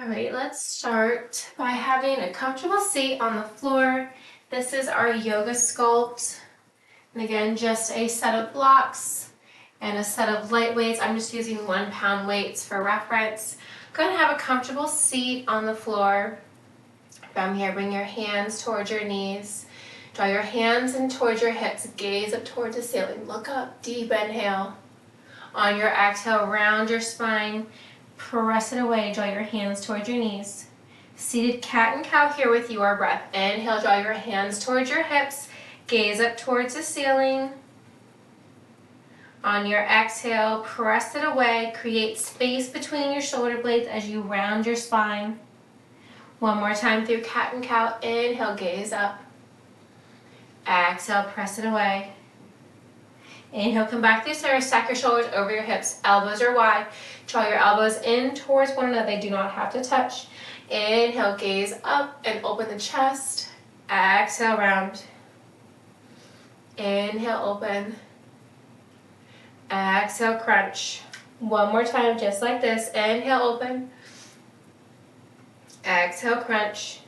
All right, let's start by having a comfortable seat on the floor. This is our yoga sculpt. And again, just a set of blocks and a set of light weights. I'm just using 1 pound weights for reference. Go ahead and have a comfortable seat on the floor. From here, bring your hands towards your knees. Draw your hands in towards your hips. Gaze up towards the ceiling. Look up, deep inhale. On your exhale, round your spine. Press it away, draw your hands towards your knees. Seated cat and cow here with your breath. Inhale, draw your hands towards your hips. Gaze up towards the ceiling. On your exhale, press it away. Create space between your shoulder blades as you round your spine. One more time through cat and cow. Inhale, gaze up. Exhale, press it away. Inhale, come back through center, stack your shoulders over your hips, elbows are wide. Draw your elbows in towards one another, they do not have to touch. Inhale, gaze up and open the chest. Exhale, round. Inhale, open. Exhale, crunch. One more time, just like this. Inhale, open. Exhale, crunch.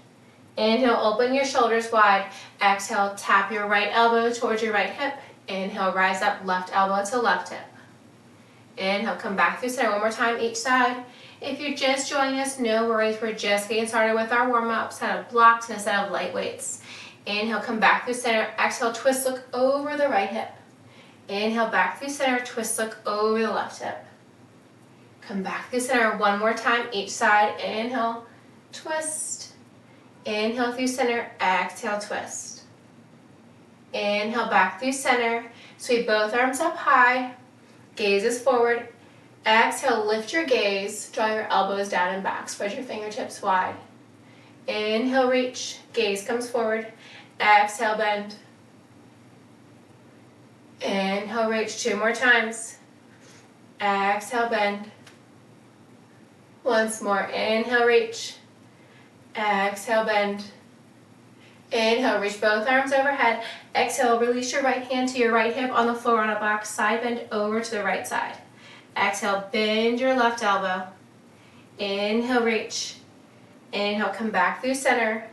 Inhale, open your shoulders wide. Exhale, tap your right elbow towards your right hip. Inhale, rise up, left elbow to left hip. Inhale, come back through center one more time each side. If you're just joining us, no worries. We're just getting started with our warm-up, set of blocks and a set of light weights. Inhale, come back through center. Exhale, twist, look over the right hip. Inhale, back through center, twist, look over the left hip. Come back through center one more time each side. Inhale, twist. Inhale through center, exhale, twist. Inhale, back through center. Sweep both arms up high. Gaze is forward. Exhale, lift your gaze. Draw your elbows down and back. Spread your fingertips wide. Inhale, reach. Gaze comes forward. Exhale, bend. Inhale, reach. 2 more times. Exhale, bend. Once more. Inhale, reach. Exhale, bend. Inhale, reach both arms overhead. Exhale, release your right hand to your right hip on the floor on a box. Side bend over to the right side. Exhale, bend your left elbow. Inhale, reach. Inhale, come back through center.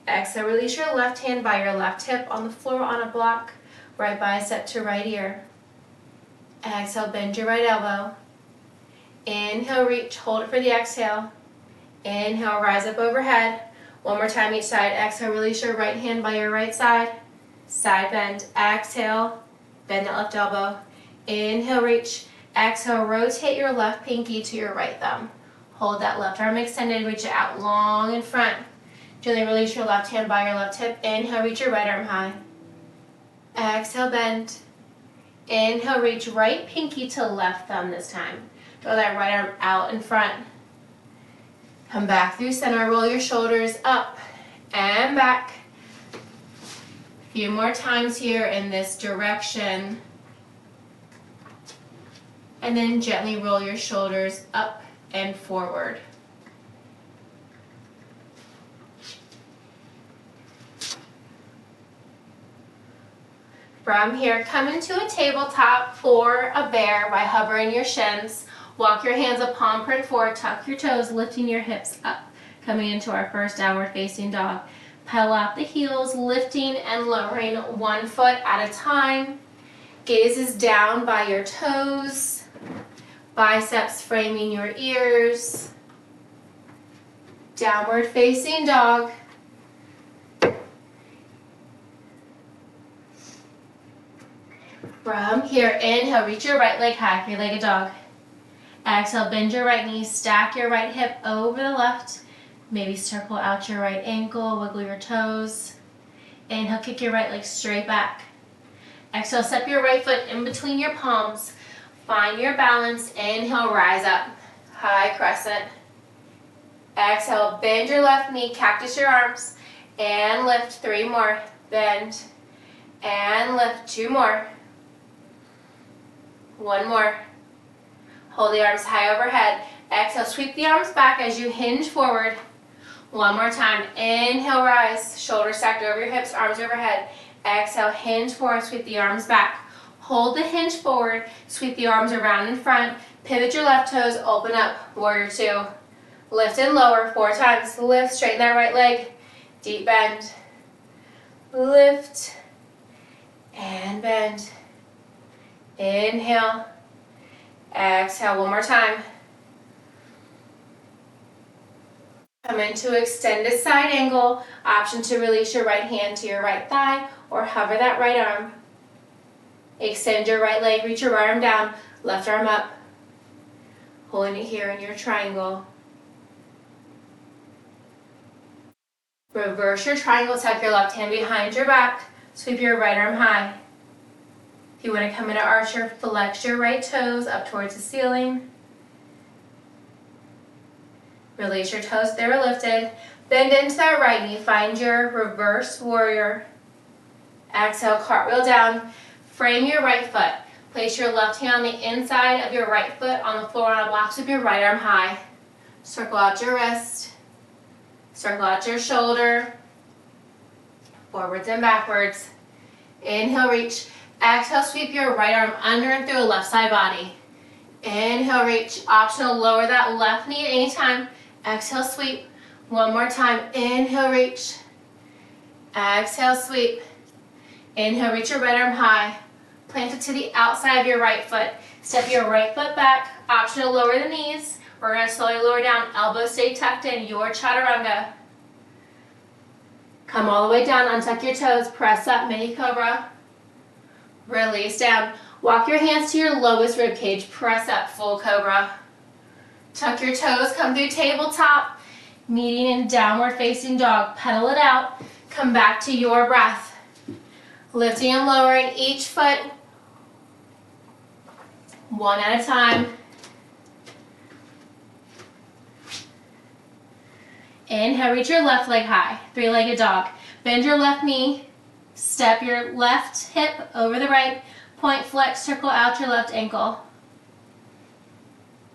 Exhale, release your left hand by your left hip on the floor on a block. Right bicep to right ear. Exhale, bend your right elbow. Inhale, reach. Hold it for the exhale. Inhale, rise up overhead. One more time each side. Exhale, release your right hand by your right side. Side bend. Exhale, bend that left elbow. Inhale, reach. Exhale, rotate your left pinky to your right thumb. Hold that left arm extended, reach it out long in front. Gently release your left hand by your left hip. Inhale, reach your right arm high. Exhale, bend. Inhale, reach right pinky to left thumb this time. Draw that right arm out in front. Come back through center, roll your shoulders up and back. A few more times here in this direction. And then gently roll your shoulders up and forward. From here, come into a tabletop or a bear by hovering your shins. Walk your hands up, palm print forward, tuck your toes, lifting your hips up. Coming into our first downward facing dog. Pedal out the heels, lifting and lowering 1 foot at a time. Gaze is down by your toes. Biceps framing your ears. Downward facing dog. From here, inhale, reach your right leg high, 3-legged dog. Exhale, bend your right knee, stack your right hip over the left. Maybe circle out your right ankle, wiggle your toes. Inhale, kick your right leg straight back. Exhale, step your right foot in between your palms. Find your balance. Inhale, rise up. High crescent. Exhale, bend your left knee, cactus your arms. And lift. 3 more. Bend. And lift. 2 more. 1 more. Hold the arms high overhead. Exhale, sweep the arms back as you hinge forward. 1 more time. Inhale, rise. Shoulders stacked over your hips, arms overhead. Exhale, hinge forward, sweep the arms back. Hold the hinge forward, sweep the arms around in front. Pivot your left toes, open up. Warrior 2. Lift and lower 4 times. Lift, straighten that right leg. Deep bend. Lift and bend. Inhale. Exhale one more time. Come into extended side angle. Option to release your right hand to your right thigh or hover that right arm. Extend your right leg, reach your right arm down, left arm up. Holding it here in your triangle. Reverse your triangle, tuck your left hand behind your back, sweep your right arm high. If you want to come into archer, flex your right toes up towards the ceiling. Release your toes, they were lifted. Bend into that right knee, find your reverse warrior. Exhale, cartwheel down. Frame your right foot. Place your left hand on the inside of your right foot on the floor on a block, sweep your right arm high. Circle out your wrist. Circle out your shoulder. Forwards and backwards. Inhale, reach. Exhale, sweep your right arm under and through the left side body. Inhale, reach. Optional, lower that left knee at any time. Exhale, sweep. One more time. Inhale, reach. Exhale, sweep. Inhale, reach your right arm high. Plant it to the outside of your right foot. Step your right foot back. Optional, lower the knees. We're going to slowly lower down. Elbows stay tucked in. Your chaturanga. Come all the way down. Untuck your toes. Press up. Mini cobra. Release down. Walk your hands to your lowest rib cage. Press up. Full cobra. Tuck your toes. Come through tabletop. Meeting in downward facing dog. Pedal it out. Come back to your breath. Lifting and lowering each foot. One at a time. Inhale, reach your left leg high, 3-legged dog. Bend your left knee, step your left hip over the right, point flex, circle out your left ankle.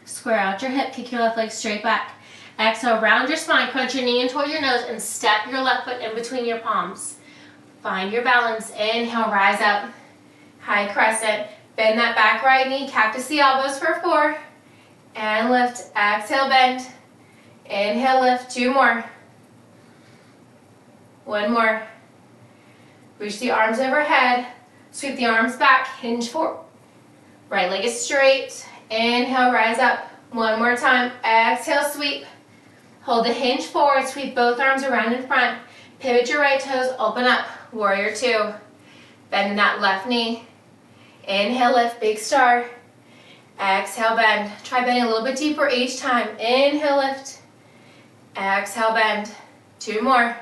Square out your hip, kick your left leg straight back. Exhale, round your spine, crunch your knee in toward your nose and step your left foot in between your palms. Find your balance. Inhale, rise up, high crescent. Bend that back right knee, cactus the elbows for 4. And lift, exhale, bend. Inhale, lift, 2 more. 1 more. Reach the arms overhead. Sweep the arms back, hinge forward. Right leg is straight. Inhale, rise up. 1 more time. Exhale, sweep. Hold the hinge forward, sweep both arms around in front. Pivot your right toes, open up. Warrior 2. Bend that left knee. Inhale, lift, big star. Exhale, bend. Try bending a little bit deeper each time. Inhale, lift. Exhale, bend. 2 more.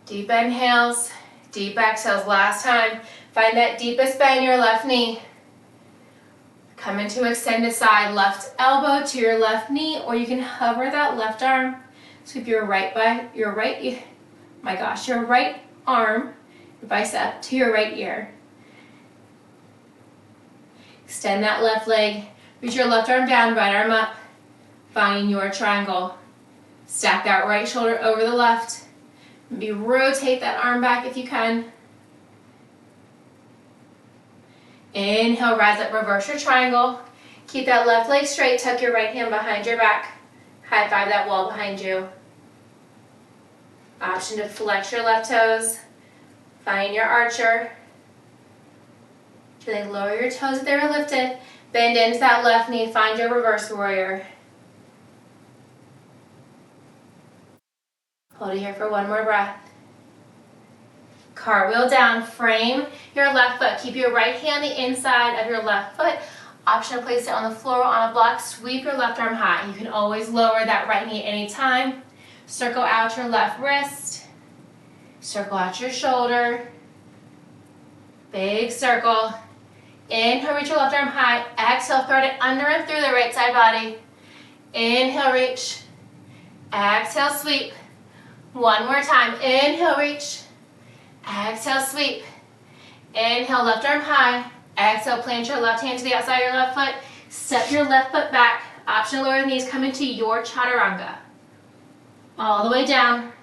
Deep inhales, deep exhales. Last time. Find that deepest bend in your left knee. Come into extended side, left elbow to your left knee, or you can hover that left arm. Sweep your right arm, your right arm, your bicep to your right ear. Extend that left leg. Reach your left arm down, right arm up. Finding your triangle. Stack that right shoulder over the left. Maybe rotate that arm back if you can. Inhale, rise up, reverse your triangle. Keep that left leg straight, tuck your right hand behind your back. High five that wall behind you. Option to flex your left toes. Find your archer. Then lower your toes if they were lifted. Bend into that left knee, find your reverse warrior. Hold it here for 1 more breath. Cartwheel down, frame your left foot. Keep your right hand the inside of your left foot. Option to place it on the floor on a block. Sweep your left arm high. You can always lower that right knee at any time. Circle out your left wrist. Circle out your shoulder. Big circle. Inhale, reach your left arm high. Exhale, thread it under and through the right side body. Inhale, reach. Exhale, sweep. 1 more time. Inhale, reach. Exhale, sweep. Inhale, left arm high. Exhale, plant your left hand to the outside of your left foot. Step your left foot back. Option to lower the knees. Come into your chaturanga. All the way down.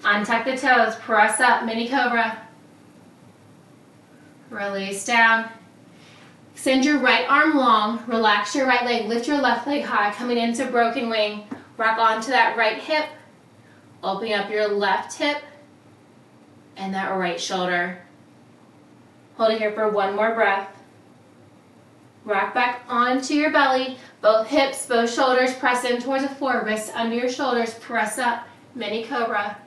Untuck the toes. Press up. Mini cobra. Release down. Extend your right arm long, relax your right leg, lift your left leg high, coming into broken wing. Rock onto that right hip, opening up your left hip and that right shoulder. Hold it here for one more breath. Rock back onto your belly, both hips, both shoulders, press in towards the floor, wrists under your shoulders, press up, mini cobra.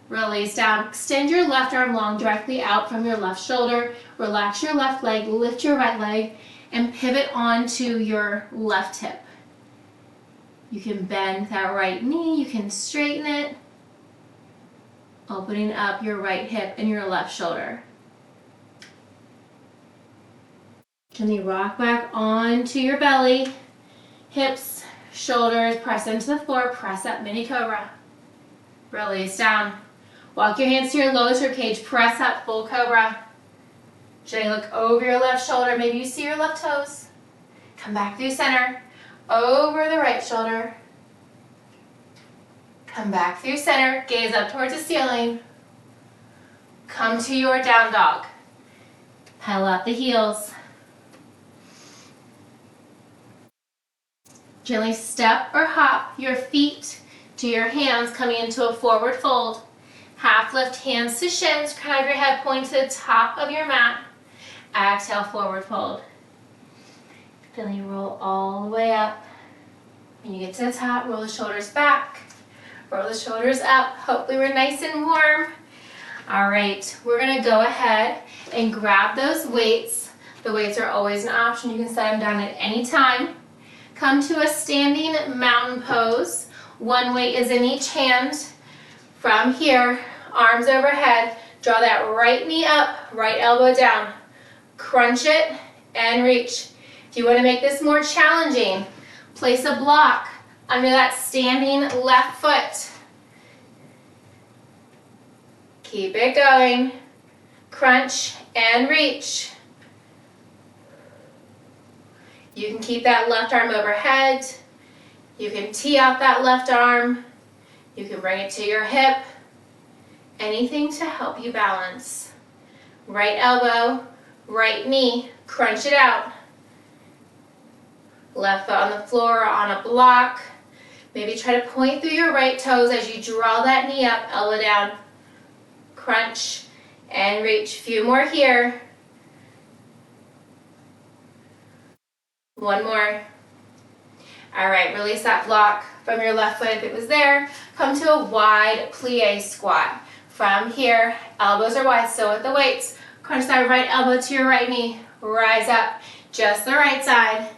Release down, extend your left arm long directly out from your left shoulder, relax your left leg, lift your right leg, and pivot onto your left hip. You can bend that right knee, you can straighten it, opening up your right hip and your left shoulder. Gently rock back onto your belly, hips, shoulders, press into the floor, press up, mini cobra. Release down. Walk your hands to your lowest rib cage, press up, full cobra. Gently look over your left shoulder, maybe you see your left toes. Come back through center, over the right shoulder. Come back through center, gaze up towards the ceiling. Come to your down dog. Pedal out the heels. Gently step or hop your feet to your hands, coming into a forward fold. Half lift, hands to shins, crown of your head pointing to the top of your mat. Exhale, forward fold. Gently roll all the way up. When you get to the top, roll the shoulders back, roll the shoulders up. Hopefully we're nice and warm. All right, we're gonna go ahead and grab those weights. The weights are always an option. You can set them down at any time. Come to a standing mountain pose. One weight is in each hand. From here, arms overhead, draw that right knee up, right elbow down. Crunch it and reach. If you want to make this more challenging, place a block under that standing left foot. Keep it going. Crunch and reach. You can keep that left arm overhead. You can tee out that left arm. You can bring it to your hip. Anything to help you balance. Right elbow, right knee, crunch it out. Left foot on the floor or on a block. Maybe try to point through your right toes as you draw that knee up, elbow down. Crunch and reach. Few more here. One more. All right, release that block from your left foot if it was there. Come to a wide plie squat. From here, elbows are wide, so with the weights. Crunch that right elbow to your right knee. Rise up, just the right side.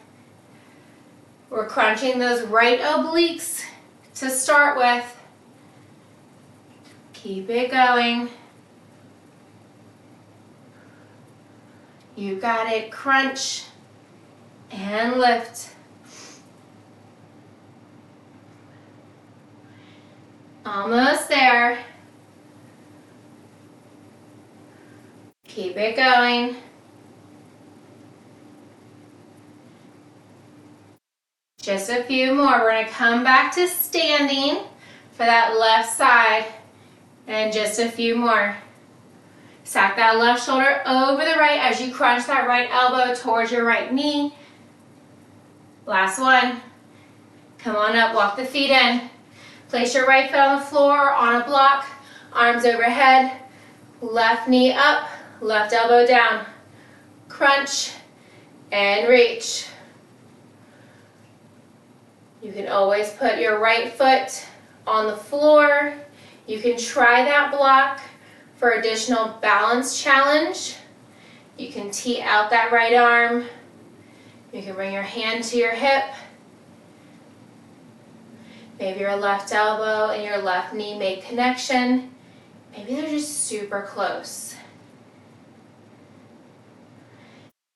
We're crunching those right obliques to start with. Keep it going. You got it. Crunch and lift. Almost there. Keep it going. Just a few more. We're going to come back to standing for that left side. And just a few more. Stack that left shoulder over the right as you crunch that right elbow towards your right knee. Last one. Come on up, walk the feet in. Place your right foot on the floor or on a block. Arms overhead. Left knee up, left elbow down. Crunch and reach. You can always put your right foot on the floor. You can try that block for additional balance challenge. You can tee out that right arm. You can bring your hand to your hip. Maybe your left elbow and your left knee make connection. Maybe they're just super close.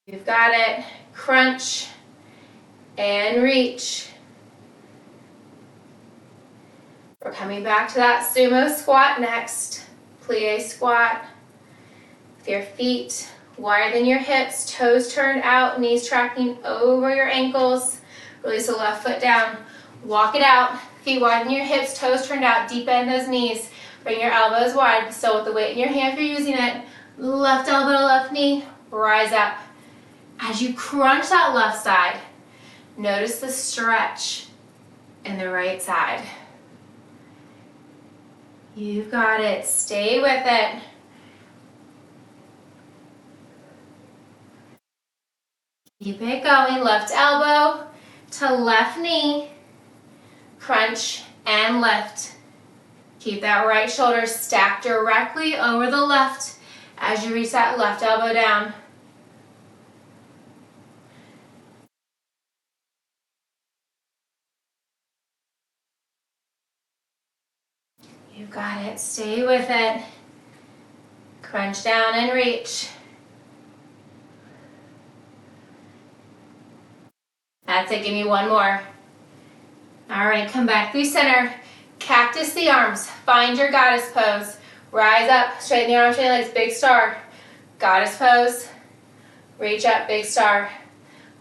You've got it. Crunch and reach. We're coming back to that sumo squat next. Plie squat. With your feet wider than your hips, toes turned out, knees tracking over your ankles. Release the left foot down. Walk it out. Feet wide than your hips, toes turned out, deep bend those knees. Bring your elbows wide. So with the weight in your hand if you're using it, left elbow to left knee, rise up. As you crunch that left side, notice the stretch in the right side. You've got it. Stay with it. Keep it going. Left elbow to left knee. Crunch and lift. Keep that right shoulder stacked directly over the left as you reach that left elbow down. You've got it. Stay with it. Crunch down and reach. That's it. Give me one more. All right, come back through center. Cactus the arms. Find your goddess pose. Rise up. Straighten the arms, straighten the legs. Big star. Goddess pose. Reach up. Big star.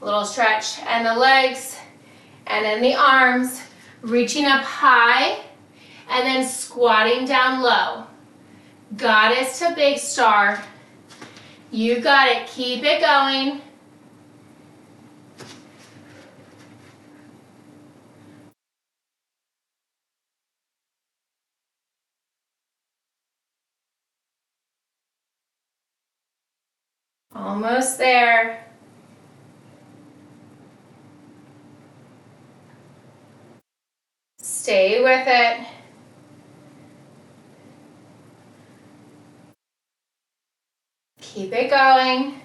Little stretch. And the legs. And then the arms. Reaching up high. And then squatting down low. Goddess to big star. You got it. Keep it going. Almost there. Stay with it. Keep it going.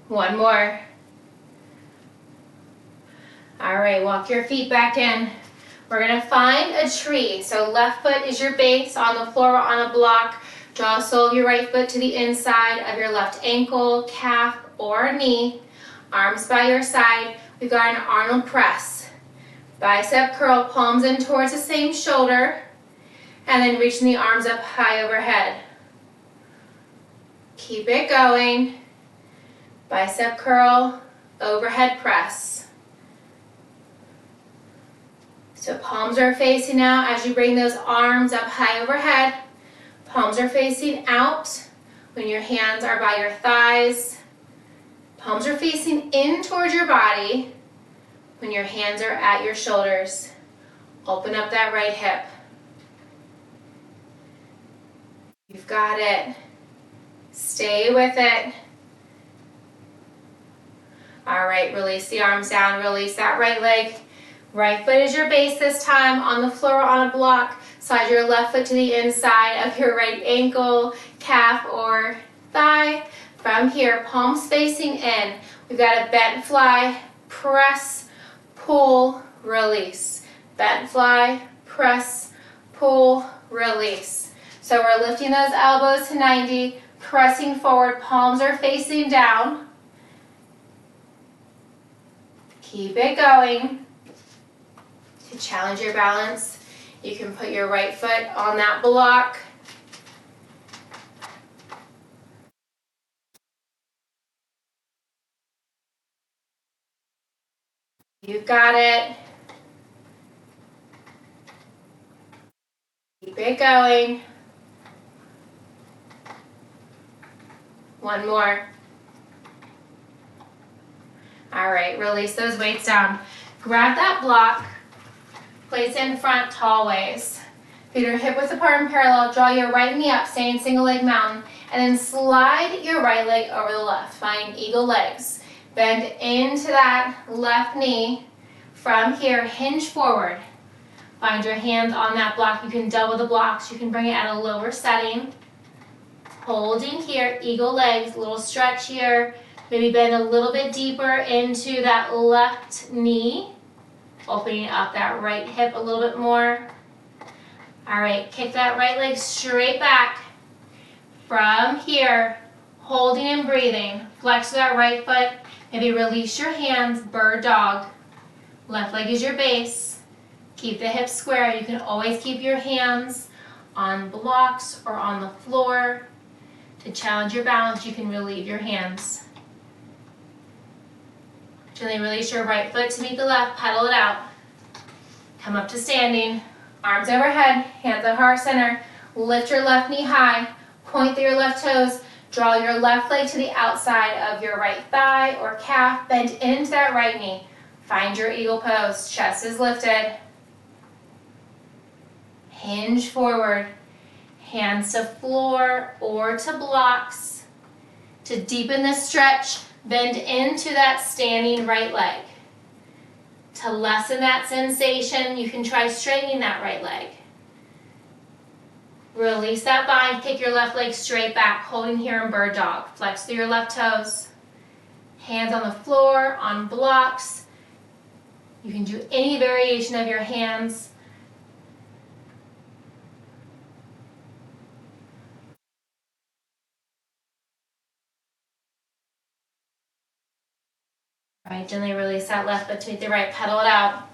One more. All right, walk your feet back in. We're gonna find a tree. So left foot is your base on the floor on a block. Draw the sole of your right foot to the inside of your left ankle, calf, or knee. Arms by your side. We've got an Arnold press. Bicep curl, palms in towards the same shoulder. And then reaching the arms up high overhead. Keep it going. Bicep curl, overhead press. So palms are facing out as you bring those arms up high overhead. Palms are facing out when your hands are by your thighs. Palms are facing in towards your body when your hands are at your shoulders. Open up that right hip. You've got it. Stay with it. All right, release the arms down, release that right leg. Right foot is your base this time on the floor on a block. Slide your left foot to the inside of your right ankle, calf, or thigh. From here, palms facing in. We've got a bent fly, press, pull, release. Bent fly, press, pull, release. So we're lifting those elbows to 90, pressing forward, palms are facing down. Keep it going. To challenge your balance, you can put your right foot on that block. You've got it. Keep it going. One more. All right, release those weights down. Grab that block, place it in front tall ways. Feet are hip width apart and parallel. Draw your right knee up, stay in single leg mountain, and then slide your right leg over the left. Find eagle legs. Bend into that left knee. From here, hinge forward. Find your hands on that block. You can double the blocks. You can bring it at a lower setting. Holding here, eagle legs, little stretch here. Maybe bend a little bit deeper into that left knee. Opening up that right hip a little bit more. All right, kick that right leg straight back. From here, holding and breathing. Flex that right foot. Maybe release your hands, bird dog. Left leg is your base. Keep the hips square. You can always keep your hands on blocks or on the floor. To challenge your balance, you can relieve your hands. Gently release your right foot to meet the left, pedal it out. Come up to standing, arms overhead, hands at heart center. Lift your left knee high, point through your left toes. Draw your left leg to the outside of your right thigh or calf, bend into that right knee. Find your eagle pose, chest is lifted. Hinge forward, hands to floor or to blocks. To deepen the stretch, bend into that standing right leg. To lessen that sensation, you can try straightening that right leg. Release that bind, kick your left leg straight back, holding here in bird dog. Flex through your left toes. Hands on the floor, on blocks. You can do any variation of your hands. All right, gently release that left foot to meet the right, pedal it out.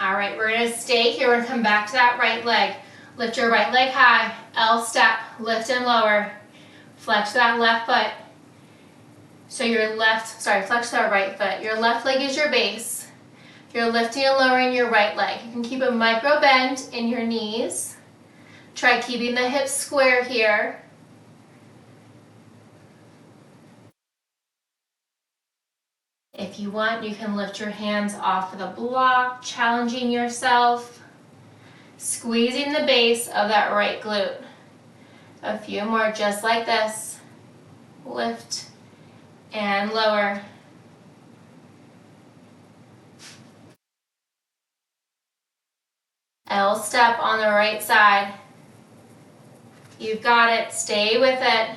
All right, we're gonna stay here, we're gonna come back to that right leg. Lift your right leg high, L step, lift and lower. Flex that left foot. So flex that right foot. Your left leg is your base. You're lifting and lowering your right leg. You can keep a micro bend in your knees. Try keeping the hips square here. If you want, you can lift your hands off of the block, challenging yourself. Squeezing the base of that right glute. A few more just like this. Lift and lower. L step on the right side. You've got it. Stay with it.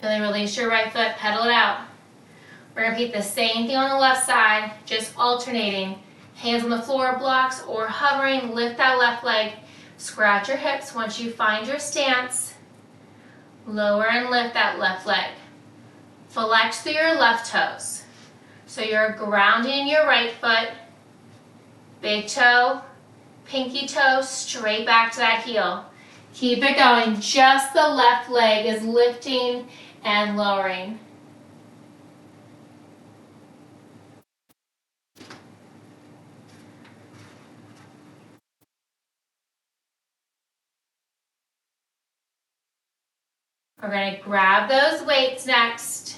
Really release your right foot, pedal it out. We're going to repeat the same thing on the left side, just alternating. Hands on the floor, blocks, or hovering. Lift that left leg. Scratch your hips once you find your stance. Lower and lift that left leg. Flex through your left toes. So you're grounding your right foot. Big toe, pinky toe, straight back to that heel. Keep it going. Just the left leg is lifting and lowering. We're going to grab those weights next.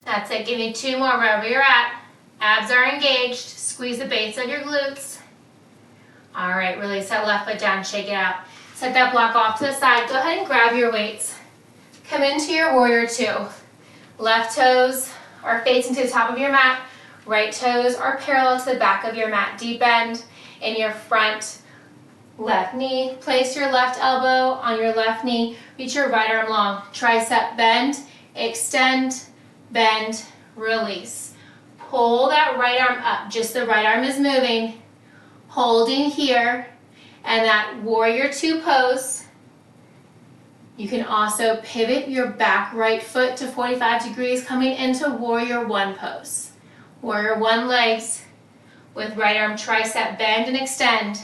That's it. Give me two more wherever you're at. Abs are engaged. Squeeze the base of your glutes. All right, release that left foot down. Shake it out. Set that block off to the side. Go ahead and grab your weights. Come into your warrior two. Left toes are facing to the top of your mat. Right toes are parallel to the back of your mat. Deep bend in your front left knee. Place your left elbow on your left knee. Reach your right arm long. Tricep bend, extend, bend, release. Pull that right arm up. Just the right arm is moving. Holding here. And that warrior two pose. You can also pivot your back right foot to 45 degrees coming into warrior one pose. Warrior one legs with right arm tricep bend and extend.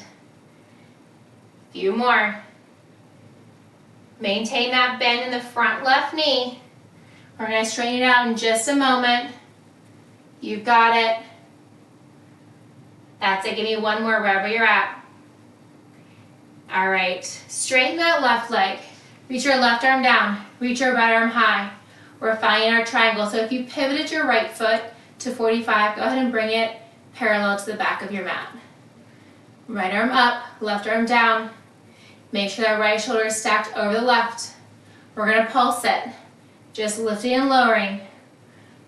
Few more. Maintain that bend in the front left knee. We're going to straighten it out in just a moment. You've got it. That's it. Give me one more wherever you're at. All right. Straighten that left leg. Reach your left arm down. Reach your right arm high. We're finding our triangle. So if you pivoted your right foot to 45, go ahead and bring it parallel to the back of your mat. Right arm up, left arm down. Make sure that right shoulder is stacked over the left. We're going to pulse it. Just lifting and lowering.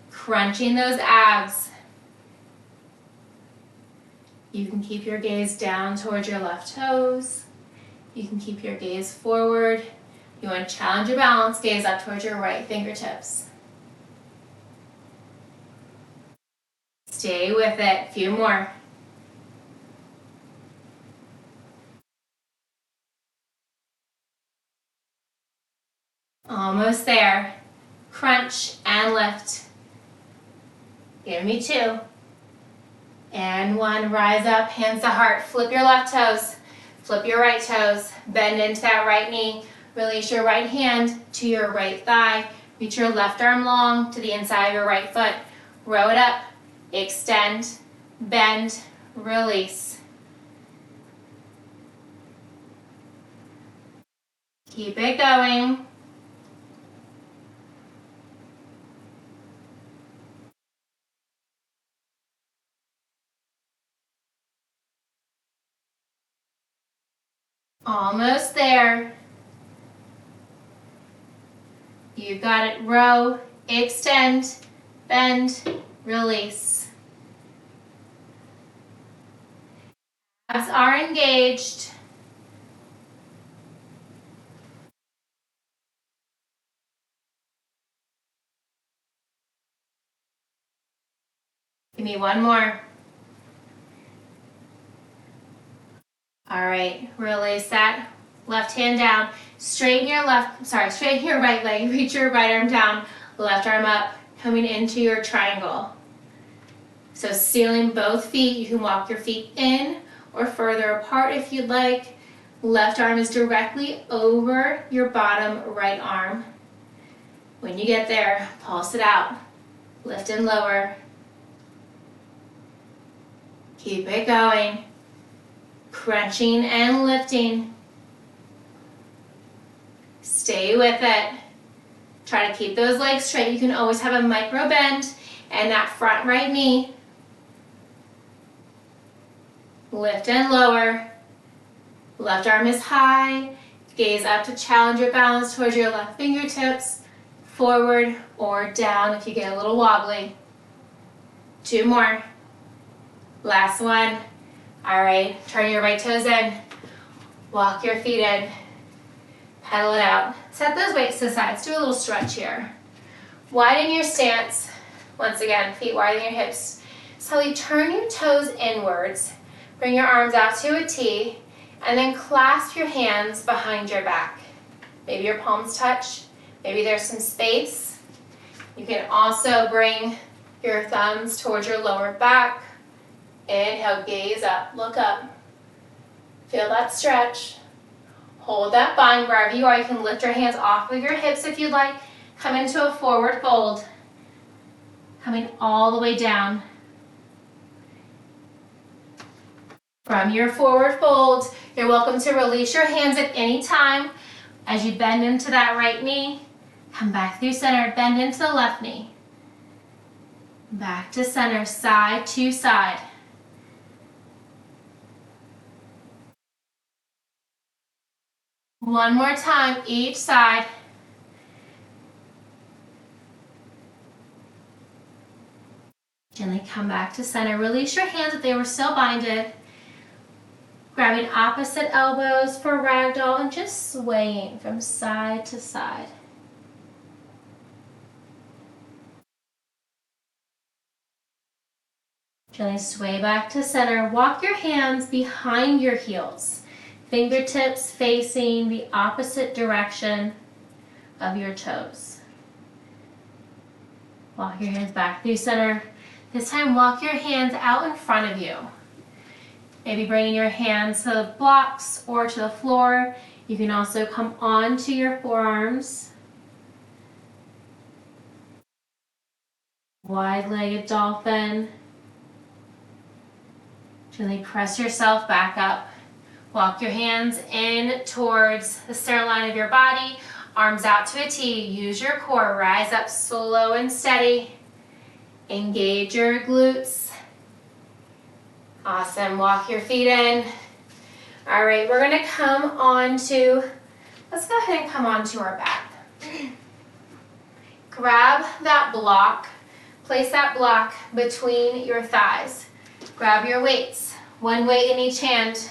Crunching those abs. You can keep your gaze down towards your left toes. You can keep your gaze forward. You want to challenge your balance, gaze up towards your right fingertips. Stay with it. Few more. Almost there. Crunch and lift. Give me two. And one. Rise up, hands to heart. Flip your left toes. Flip your right toes. Bend into that right knee. Release your right hand to your right thigh. Reach your left arm long to the inside of your right foot. Row it up, extend, bend, release. Keep it going. Almost there. You got it. Row, extend, bend, release. Abs are engaged. Give me one more. All right, release that. Left hand down. Straighten your straighten your right leg. Reach your right arm down, left arm up, coming into your triangle. So sealing both feet. You can walk your feet in or further apart if you'd like. Left arm is directly over your bottom right arm. When you get there, pulse it out. Lift and lower. Keep it going. Crunching and lifting. Stay with it. Try to keep those legs straight. You can always have a micro bend and that front right knee. Lift and lower. Left arm is high. Gaze up to challenge your balance towards your left fingertips. Forward or down if you get a little wobbly. 2 more. Last one. All right, turn your right toes in. Walk your feet in. Pedal it out. Set those weights to the sides. Do a little stretch here. Widen your stance. Once again, feet wider than your hips. Slowly turn your toes inwards. Bring your arms out to a T, and then clasp your hands behind your back. Maybe your palms touch. Maybe there's some space. You can also bring your thumbs towards your lower back. Inhale, gaze up, look up. Feel that stretch. Hold that bind wherever you are. You can lift your hands off of your hips if you'd like. Come into a forward fold. Coming all the way down. From your forward fold, you're welcome to release your hands at any time. As you bend into that right knee, come back through center, bend into the left knee. Back to center, side to side. One more time, each side. Gently come back to center. Release your hands if they were still binded. Grabbing opposite elbows for ragdoll and just swaying from side to side. Gently sway back to center. Walk your hands behind your heels. Fingertips facing the opposite direction of your toes. Walk your hands back through center. This time walk your hands out in front of you. Maybe bringing your hands to the blocks or to the floor. You can also come onto your forearms. Wide-legged dolphin. Gently press yourself back up. Walk your hands in towards the center line of your body. Arms out to a T. Use your core. Rise up slow and steady. Engage your glutes. Awesome. Walk your feet in. All right, we're going to come on to, let's go ahead and come on to our back. Grab that block. Place that block between your thighs. Grab your weights. One weight in each hand.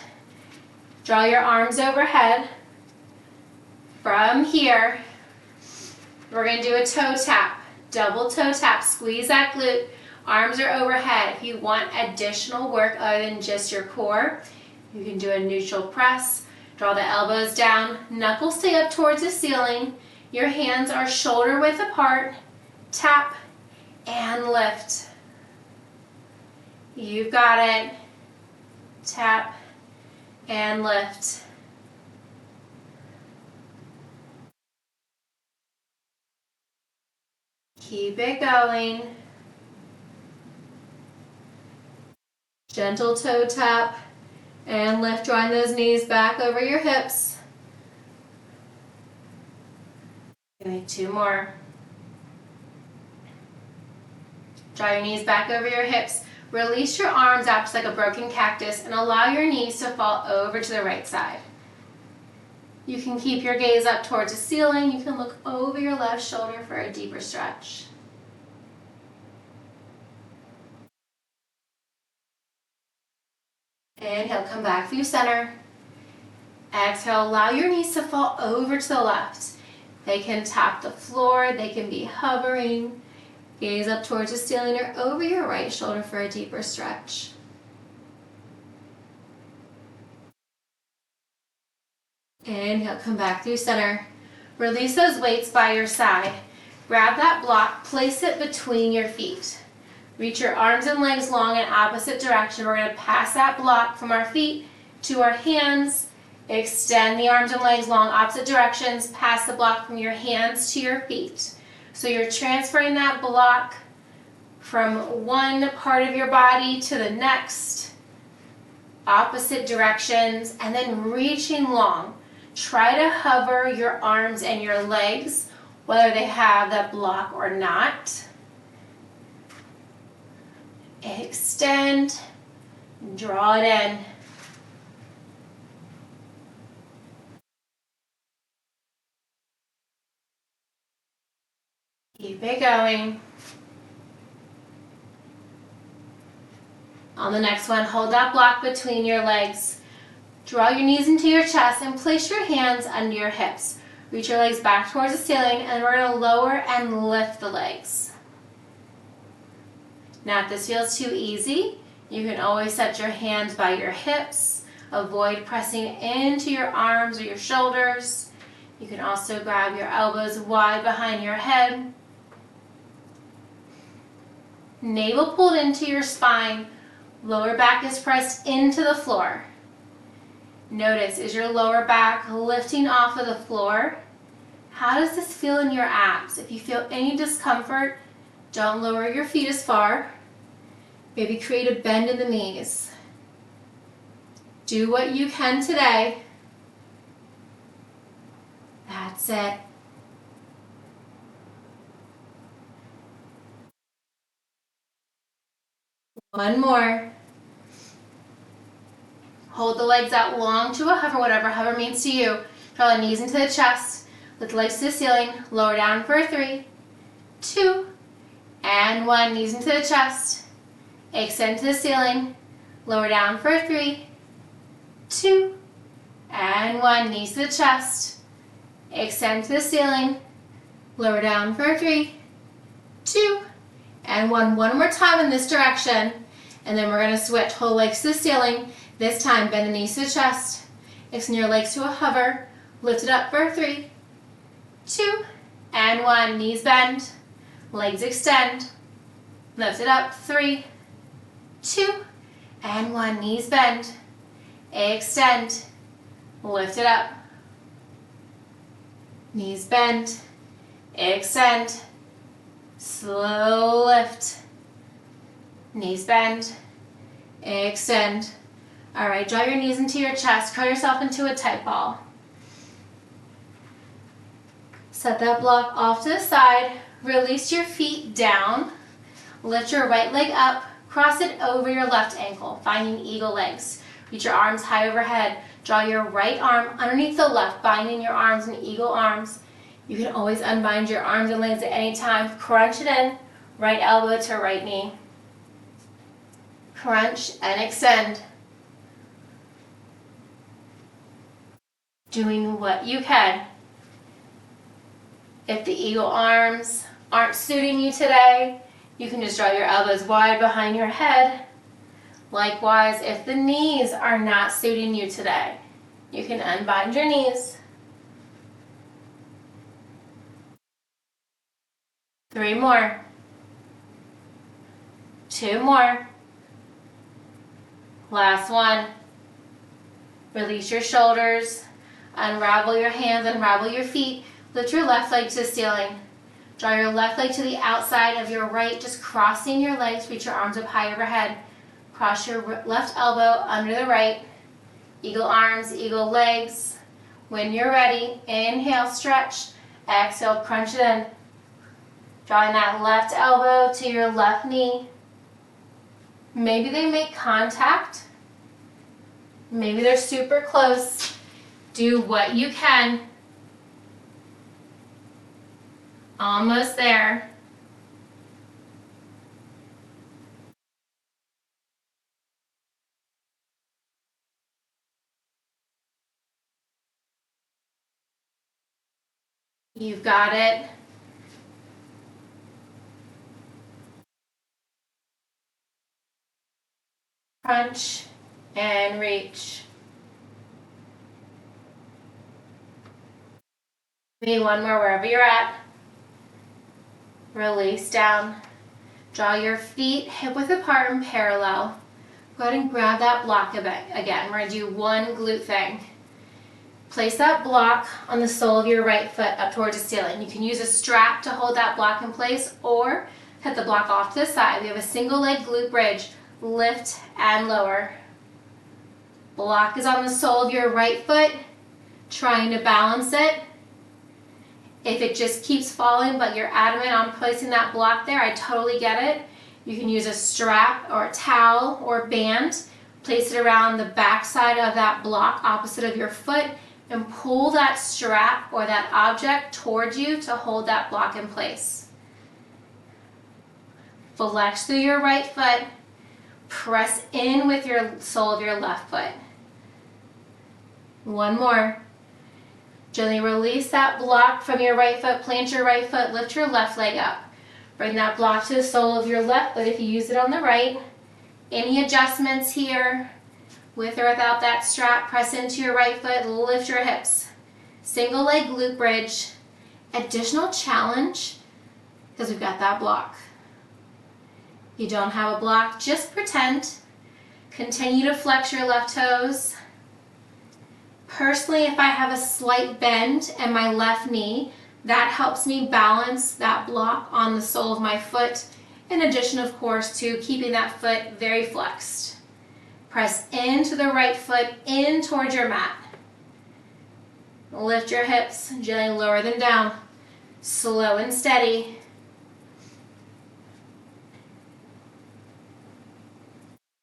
Draw your arms overhead. From here, we're going to do a toe tap. Double toe tap. Squeeze that glute. Arms are overhead. If you want additional work other than just your core, you can do a neutral press. Draw the elbows down. Knuckles stay up towards the ceiling. Your hands are shoulder width apart. Tap and lift. You've got it. Tap and lift. Keep it going. Gentle toe tap and lift, drawing those knees back over your hips. Give me 2 more. Draw your knees back over your hips. Release your arms out just like a broken cactus and allow your knees to fall over to the right side. You can keep your gaze up towards the ceiling. You can look over your left shoulder for a deeper stretch. Inhale, come back through center. Exhale, allow your knees to fall over to the left. They can tap the floor, they can be hovering. Gaze up towards the ceiling or over your right shoulder for a deeper stretch. Inhale, come back through center. Release those weights by your side. Grab that block, place it between your feet. Reach your arms and legs long in opposite direction. We're going to pass that block from our feet to our hands. Extend the arms and legs long, opposite directions. Pass the block from your hands to your feet. So you're transferring that block from one part of your body to the next, opposite directions, and then reaching long. Try to hover your arms and your legs, whether they have that block or not. Extend, draw it in. Keep it going. On the next one, hold that block between your legs. Draw your knees into your chest and place your hands under your hips. Reach your legs back towards the ceiling, and we're going to lower and lift the legs. Now if this feels too easy, you can always set your hands by your hips. Avoid pressing into your arms or your shoulders. You can also grab your elbows wide behind your head. Navel pulled into your spine. Lower back is pressed into the floor. Notice, is your lower back lifting off of the floor? How does this feel in your abs? If you feel any discomfort, don't lower your feet as far. Maybe create a bend in the knees. Do what you can today. That's it. One more. Hold the legs out long to a hover, whatever hover means to you. Draw the knees into the chest. Lift the legs to the ceiling. Lower down for 3, 2, and 1. Knees into the chest. Extend to the ceiling. Lower down for 3, 2, and 1. Knees to the chest. Extend to the ceiling. Lower down for 3, 2, and 1. One more time in this direction. And then we're going to switch. Hold legs to the ceiling. This time, bend the knees to the chest. Extend your legs to a hover. Lift it up for 3, 2, and 1. Knees bend. Legs extend. Lift it up. 3, 2, and 1. Knees bend. Extend. Lift it up. Knees bend. Extend. Slow lift. Knees bend. Extend. All right, draw your knees into your chest. Curl yourself into a tight ball. Set that block off to the side. Release your feet down. Lift your right leg up. Cross it over your left ankle, finding eagle legs. Reach your arms high overhead. Draw your right arm underneath the left, binding your arms in eagle arms. You can always unbind your arms and legs at any time. Crunch it in. Right elbow to right knee. Crunch and extend. Doing what you can. If the eagle arms aren't suiting you today, you can just draw your elbows wide behind your head. Likewise, if the knees are not suiting you today, you can unbind your knees. 3 more. 2 more. Last one. Release your shoulders. Unravel your hands, unravel your feet. Lift your left leg to the ceiling. Draw your left leg to the outside of your right, just crossing your legs. Reach your arms up high overhead. Cross your left elbow under the right. Eagle arms, eagle legs. When you're ready, inhale, stretch. Exhale, crunch it in. Drawing that left elbow to your left knee. Maybe they make contact. Maybe they're super close. Do what you can. Almost there. You've got it. Crunch and reach. Maybe one more wherever you're at. Release down. Draw your feet hip width apart and parallel. Go ahead and grab that block again. We're going to do one glute thing. Place that block on the sole of your right foot up towards the ceiling. You can use a strap to hold that block in place or hit the block off to the side. We have a single leg glute bridge. Lift and lower. Block is on the sole of your right foot, trying to balance it. If it just keeps falling but you're adamant on placing that block there, I totally get it. You can use a strap or a towel or a band, place it around the back side of that block opposite of your foot, and pull that strap or that object towards you to hold that block in place. Flex through your right foot. Press in with your sole of your left foot. One more. Gently release that block from your right foot, plant your right foot, lift your left leg up. Bring that block to the sole of your left foot if you use it on the right. Any adjustments here, with or without that strap, press into your right foot, lift your hips. Single leg glute bridge. Additional challenge, because we've got that block. You don't have a block, just pretend. Continue to flex your left toes. Personally, if I have a slight bend in my left knee, that helps me balance that block on the sole of my foot, in addition, of course, to keeping that foot very flexed. Press into the right foot, in towards your mat. Lift your hips, gently lower them down. Slow and steady.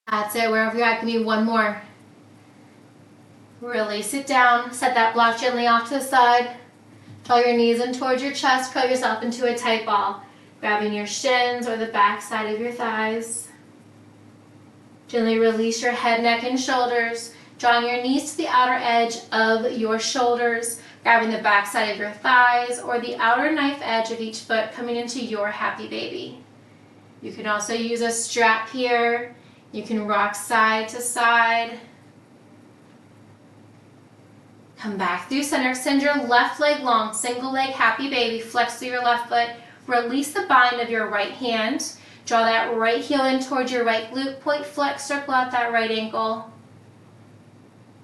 That's it, wherever you're at, give me one more. Release it down, set that block gently off to the side. Draw your knees in towards your chest, curl yourself into a tight ball, grabbing your shins or the back side of your thighs. Gently release your head, neck, and shoulders, drawing your knees to the outer edge of your shoulders, grabbing the back side of your thighs or the outer knife edge of each foot, coming into your happy baby. You can also use a strap here. You can rock side to side. Come back through center, extend your left leg long, single leg, happy baby, flex through your left foot, release the bind of your right hand, draw that right heel in towards your right glute, point flex, circle out that right ankle.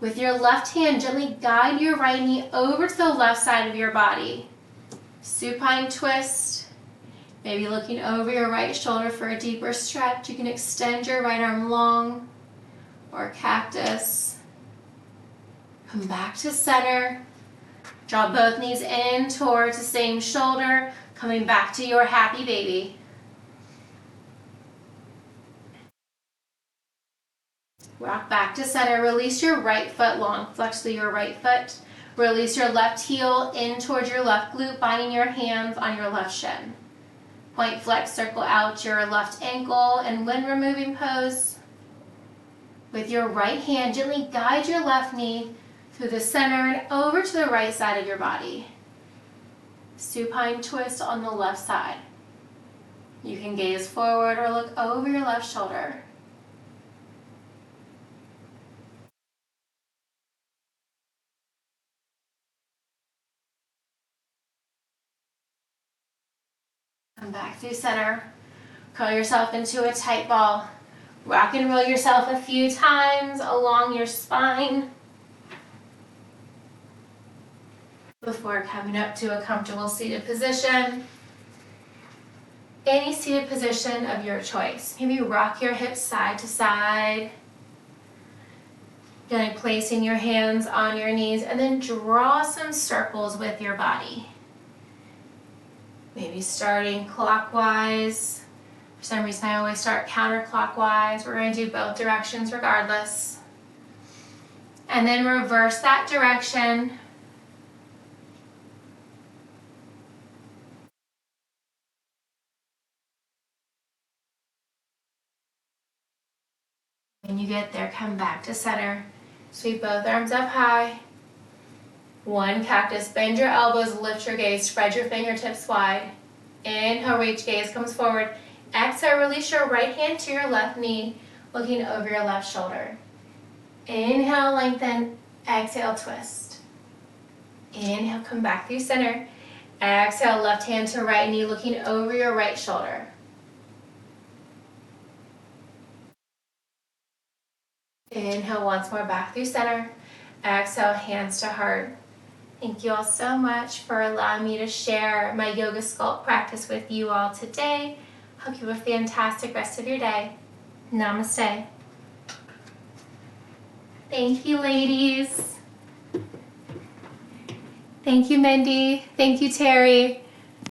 With your left hand, gently guide your right knee over to the left side of your body. Supine twist, maybe looking over your right shoulder for a deeper stretch. You can extend your right arm long, or cactus. Come back to center. Draw both knees in towards the same shoulder, coming back to your happy baby. Rock back to center. Release your right foot long. Flex through your right foot. Release your left heel in towards your left glute, binding your hands on your left shin. Point flex, circle out your left ankle, and when removing pose, with your right hand, gently guide your left knee through the center and over to the right side of your body. Supine twist on the left side. You can gaze forward or look over your left shoulder. Come back through center. Curl yourself into a tight ball. Rock and roll yourself a few times along your spine before coming up to a comfortable seated position. any seated position of your choice. Maybe rock your hips side to side. Again, placing your hands on your knees and then draw some circles with your body. Maybe starting clockwise. For some reason I always start counterclockwise. We're going to do both directions regardless. And then reverse that direction. When you get there, come back to center. Sweep both arms up high. One cactus. Bend your elbows, lift your gaze, spread your fingertips wide. Inhale, reach, gaze comes forward. Exhale, release your right hand to your left knee, looking over your left shoulder. Inhale, lengthen. Exhale, twist. Inhale, come back through center. Exhale, left hand to right knee, looking over your right shoulder. Inhale once more, back through center. Exhale, hands to heart. Thank you all so much for allowing me to share my yoga sculpt practice with you all today. Hope you have a fantastic rest of your day. Namaste. Thank you, ladies. Thank you, Mindy. Thank you, Terry.